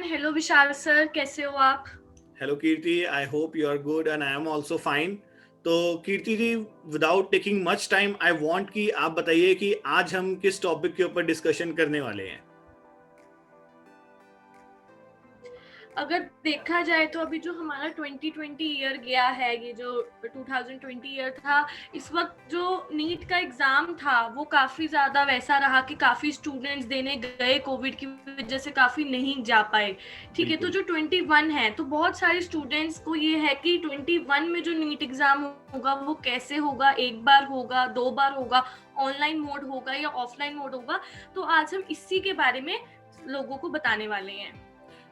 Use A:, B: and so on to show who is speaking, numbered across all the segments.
A: Hello विशाल sir, कैसे हो आप?
B: Hello Kirti, I hope you are good and I am also fine. तो Kirti ji, without taking much time, I want कि आप बताइए कि आज हम किस टॉपिक के ऊपर डिस्कशन करने वाले हैं।
A: अगर देखा जाए तो अभी जो हमारा 2020 ईयर गया है, ये जो 2020 ईयर था, इस वक्त जो नीट का एग्ज़ाम था वो काफ़ी ज़्यादा वैसा रहा कि काफ़ी स्टूडेंट्स देने गए, कोविड की वजह से काफ़ी नहीं जा पाए। ठीक है, तो
B: बिल्कुल।
A: जो 21 है तो बहुत सारे स्टूडेंट्स को ये है कि 21 में जो नीट एग्ज़ाम होगा वो कैसे होगा, एक बार होगा, दो बार होगा, ऑनलाइन मोड होगा या ऑफलाइन मोड होगा। तो आज हम इसी के बारे में लोगों को बताने वाले हैं।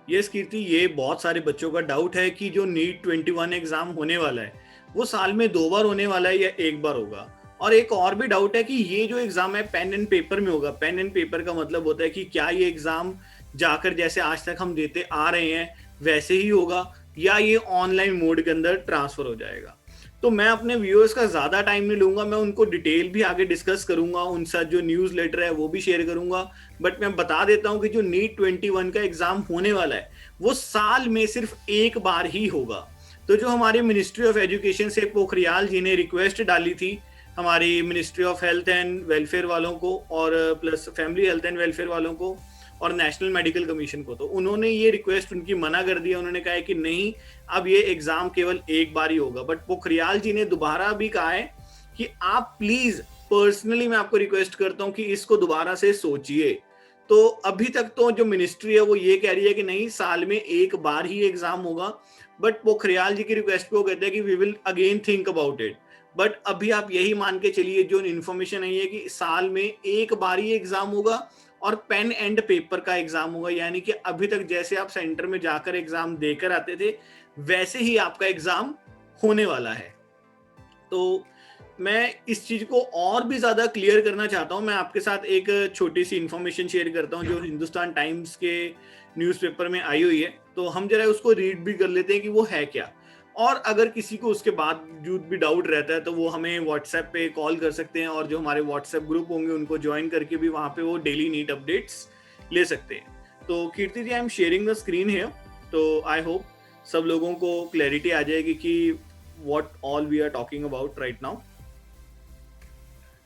B: यस कीर्ति, ये बहुत सारे बच्चों का डाउट है कि जो नीट 21 एग्जाम होने वाला है वो साल में 2 बार होने वाला है या एक बार होगा। और एक और भी डाउट है कि ये जो एग्जाम है पेन एंड पेपर में होगा। पेन एंड पेपर का मतलब होता है कि क्या ये एग्जाम जाकर जैसे आज तक हम देते आ रहे हैं वैसे ही होगा, या ये ऑनलाइन मोड के अंदर ट्रांसफर हो जाएगा। तो मैं अपने व्यूअर्स का ज्यादा टाइम नहीं लूंगा, मैं उनको डिटेल भी आगे डिस्कस करूंगा, उनके साथ जो न्यूज लेटर है वो भी शेयर करूंगा। बट मैं बता देता हूं कि जो नीट 21 का एग्जाम होने वाला है वो साल में सिर्फ एक बार ही होगा। तो जो हमारी मिनिस्ट्री ऑफ एजुकेशन से पोखरियाल जी ने रिक्वेस्ट डाली थी हमारी ministry of Health and welfare वालों को, और plus family health and welfare वालों को और नेशनल मेडिकल कमीशन को, तो उन्होंने ये रिक्वेस्ट उनकी मना कर दिया। उन्होंने कहा है कि नहीं, अब ये एग्जाम केवल एक बार ही होगा। बट पोखरियाल जी ने दोबारा भी कहा है कि आप प्लीज, पर्सनली मैं आपको रिक्वेस्ट करता हूं कि इसको दोबारा से सोचिए। तो अभी तक तो जो मिनिस्ट्री है वो ये कह रही है कि नहीं, साल में एक बार ही एग्जाम होगा। बट पोखरियाल जी की रिक्वेस्ट पे वो कहते हैं कि we will again think about it. But अभी आप यही मान के चलिए, जो इन्फॉर्मेशन है ये कि साल में एक बार ही एग्जाम होगा और पेन एंड पेपर का एग्जाम होगा। यानी कि अभी तक जैसे आप सेंटर में जाकर एग्जाम देकर आते थे वैसे ही आपका एग्जाम होने वाला है। तो मैं इस चीज को और भी ज्यादा क्लियर करना चाहता हूं। मैं आपके साथ एक छोटी सी इंफॉर्मेशन शेयर करता हूं जो हिंदुस्तान टाइम्स के न्यूज़पेपर में आई हुई है। तो हम जरा उसको रीड भी कर लेते हैं कि वो है क्या। और अगर किसी को उसके बावजूद भी डाउट रहता है तो वो हमें व्हाट्सएप पे कॉल कर सकते हैं, और जो हमारे व्हाट्सएप ग्रुप होंगे उनको ज्वाइन करके भी वहां पे वो डेली नीट अपडेट्स ले सकते हैं। तो Kirti ji, I am sharing the screen here. तो आई होप सब लोगों को क्लैरिटी आ जाएगी कि what all we are talking about right now.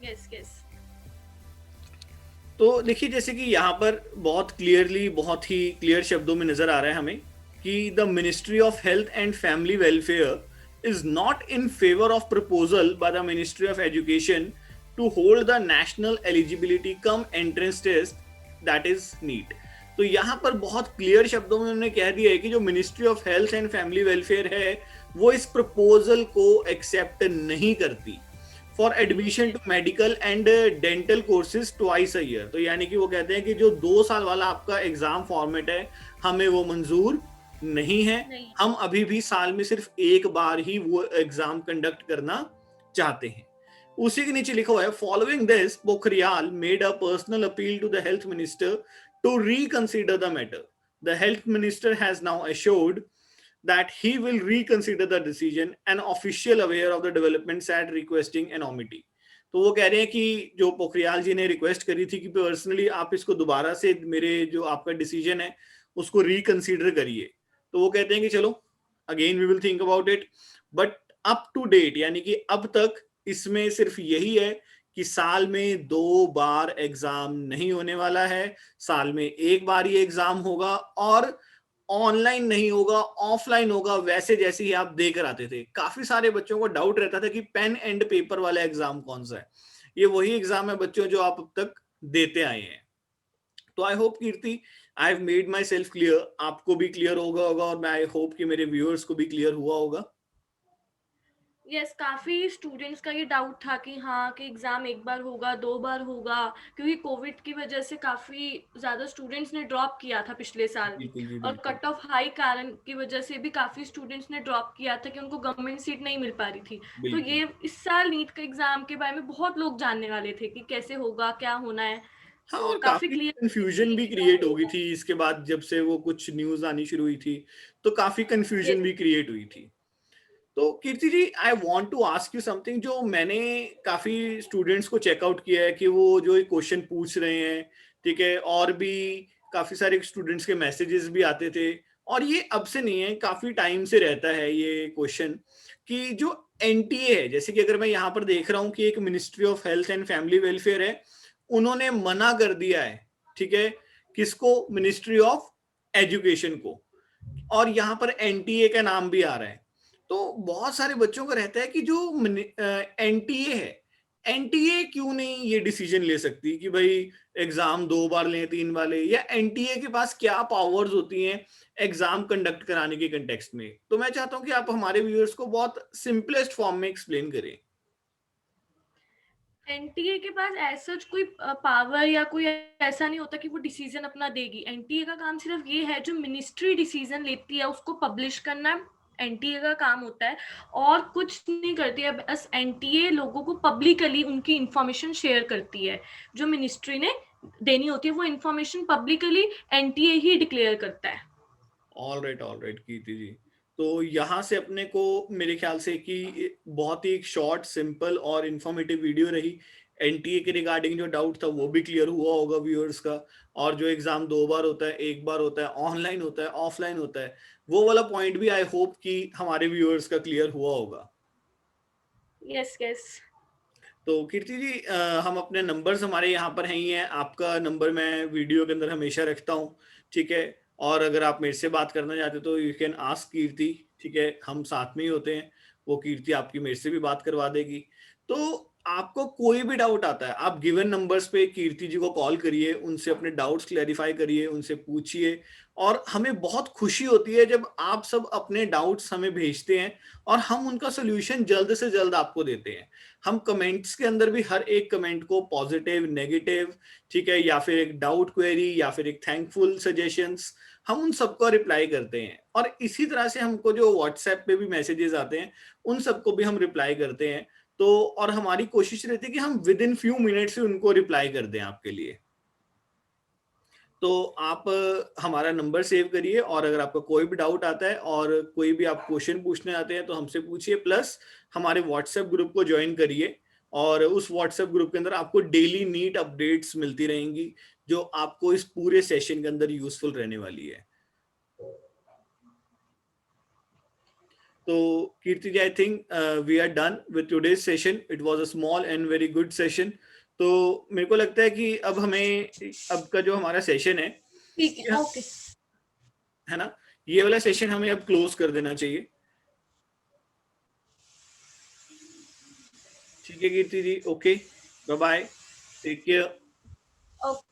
A: Yes yes.
B: तो देखिए, जैसे कि यहाँ पर बहुत क्लियरली, बहुत ही क्लियर शब्दों में नजर आ रहा है हमें कि the Ministry of Health and Family Welfare is not in favour of proposal by the Ministry of Education to hold the National Eligibility cum Entrance Test, that is NEET. तो यहाँ पर बहुत क्लियर शब्दों में उन्होंने कह दिया है कि जो Ministry of Health and Family Welfare है वो इस प्रपोजल को एक्सेप्ट नहीं करती for admission to medical and dental courses twice a year. तो यानी कि वो कहते हैं कि जो 2 साल वाला आपका एग्जाम फॉर्मेट है हमें वो मंजूर नहीं है।
A: नहीं।
B: हम अभी भी साल में सिर्फ एक बार ही वो एग्जाम कंडक्ट करना चाहते हैं। उसी के नीचे लिखा हुआ है, following this Pokhriyal made a personal appeal to the health minister to reconsider the matter. The health minister has now assured that he will reconsider the decision and official aware of the developments at requesting anonymity। तो वो कह रहे हैं कि जो पोखरियाल जी ने request करी थी कि पर्सनली आप इसको दोबारा से मेरे जो आपका डिसीजन है उसको रिकंसीडर करिए। तो वो कहते हैं कि चलो again we will think about it. But up to date, यानी कि अब तक इसमें सिर्फ यही है कि साल में 2 बार एग्जाम नहीं होने वाला है, साल में एक बार ही एग्जाम होगा, और ऑनलाइन नहीं होगा, ऑफलाइन होगा, वैसे जैसे ही आप देकर आते थे। काफी सारे बच्चों को डाउट रहता था कि पेन एंड पेपर वाला एग्जाम कौन सा है। ये वही एग्जाम है बच्चों जो आप अब तक देते आए हैं। तो I hope Kirti, I have made my self clear, आपको भी क्लियर होगा और मैं आई होप कि मेरे व्यूअर्स को भी क्लियर हुआ होगा।
A: यस, काफ़ी स्टूडेंट्स का ये डाउट था कि हाँ, कि एग्ज़ाम एक बार होगा, दो बार होगा, क्योंकि कोविड की वजह से काफ़ी ज़्यादा स्टूडेंट्स ने ड्रॉप किया था पिछले साल।
B: बिल्कुल जी,
A: और
B: बिल्कुल।
A: कट ऑफ हाई कारण की वजह से भी काफ़ी स्टूडेंट्स ने ड्रॉप किया था कि उनको गवर्नमेंट सीट नहीं मिल पा रही थी। तो
B: बिल्कुल।
A: ये इस साल नीट के एग्ज़ाम के बारे में बहुत लोग जानने वाले थे कि कैसे होगा, क्या होना है।
B: हाँ,
A: तो
B: और
A: काफ़ी
B: काफी
A: क्लियर
B: कंफ्यूजन भी
A: एग्ज़ाम
B: क्रिएट हो गई
A: होगा।
B: थी इसके बाद, जब से वो कुछ न्यूज आनी शुरू हुई थी तो काफी
A: ये
B: कंफ्यूजन भी क्रिएट हुई थी। तो Kirti ji, I want to ask you something, जो मैंने काफी स्टूडेंट्स को चेकआउट किया है कि वो जो एक क्वेश्चन पूछ रहे हैं, ठीक है, और भी काफी सारे स्टूडेंट्स के मैसेजेस भी आते थे, और ये अब से नहीं है, काफी टाइम से रहता है ये क्वेश्चन, कि जो एनटीए है, जैसे कि अगर मैं यहाँ पर देख रहा हूँ कि एक ministry of Health and Family Welfare है, उन्होंने मना कर दिया है, ठीक है, किसको? मिनिस्ट्री ऑफ एजुकेशन को, और यहाँ पर एनटीए का नाम भी आ रहा है। तो बहुत सारे बच्चों को रहता है कि जो एनटीए है, एनटीए क्यों नहीं ये डिसीजन ले सकती कि भाई एग्जाम 2 बार लें, 3 बार लें, या एनटीए के पास क्या पावर्स होती हैं एग्जाम कंडक्ट कराने के कंटेक्स्ट में? तो मैं चाहता हूँ कि आप हमारे व्यूअर्स को बहुत सिंपलेस्ट फॉर्म में एक्सप्लेन करें।
A: एनटीए के पास ऐसा कोई पावर या कोई ऐसा नहीं होता कि वो डिसीजन अपना देगी। एनटीए का काम सिर्फ ये है, जो मिनिस्ट्री डिसीजन लेती है उसको पब्लिश करना एनटीए का काम होता है, और कुछ नहीं करती है। बस एनटीए लोगों को पब्लिकली उनकी इंफॉर्मेशन शेयर करती है, जो मिनिस्ट्री ने देनी होती है वो इंफॉर्मेशन पब्लिकली एनटीए ही डिक्लेयर करता है।
B: ऑल राइट कीर्ति जी, तो यहाँ से अपने को मेरे ख्याल से कि बहुत ही शॉर्ट, सिंपल और इंफॉर्मेटिव वीडियो रही। एनटीए के रिगार्डिंग जो डाउट था वो भी क्लियर हुआ होगा व्यूअर्स का, और जो एग्जाम 2 बार होता है, 1 बार होता है, ऑनलाइन होता है, ऑफलाइन होता है, वो वाला पॉइंट भी आई होप कि हमारे व्यूअर्स का क्लियर हुआ होगा।
A: Yes yes.
B: तो कीर्ति जी, हम अपने नंबर्स हमारे यहाँ पर हैं ही हैं, आपका नंबर मैं वीडियो के अंदर हमेशा रखता हूँ, ठीक है, और अगर आप मेरे से बात करना चाहते हो तो यू कैन आस्क कीर्ति, ठीक है, हम साथ में ही होते हैं, वो कीर्ति आपकी मेरे से भी बात करवा देगी। तो आपको कोई भी डाउट आता है, आप गिवन नंबर्स पे कीर्ति जी को कॉल करिए, उनसे अपने डाउट्स क्लैरिफाई करिए, उनसे पूछिए, और हमें बहुत खुशी होती है जब आप सब अपने डाउट्स हमें भेजते हैं और हम उनका सोल्यूशन जल्द से जल्द आपको देते हैं। हम कमेंट्स के अंदर भी हर एक कमेंट को पॉजिटिव, नेगेटिव, ठीक है, या फिर एक डाउट क्वेरी, या फिर एक थैंकफुल सजेशंस, हम उन सबको रिप्लाई करते हैं, और इसी तरह से हमको जो व्हाट्सएप पे भी मैसेजेस आते हैं उन सबको भी हम रिप्लाई करते हैं। तो और हमारी कोशिश रहती है कि हम विद इन फ्यू मिनट्स से उनको रिप्लाई कर दें आपके लिए। तो आप हमारा नंबर सेव करिए, और अगर आपका कोई भी डाउट आता है और कोई भी आप क्वेश्चन पूछने आते हैं तो हमसे पूछिए, प्लस हमारे व्हाट्सएप ग्रुप को ज्वाइन करिए, और उस व्हाट्सएप ग्रुप के अंदर आपको डेली नीट अपडेट्स मिलती रहेंगी जो आपको इस पूरे सेशन के अंदर यूजफुल रहने वाली है। तो Kirti ji, I think we are done with today's session, it was a small and very good session. तो मेरे को लगता है कि अब हमें, अब का जो हमारा सेशन है,
A: ठीक है, ओके।
B: है ना, ये वाला सेशन हमें अब क्लोज कर देना चाहिए। ठीक है Kirti ji, okay, bye bye, take care.
A: Okay.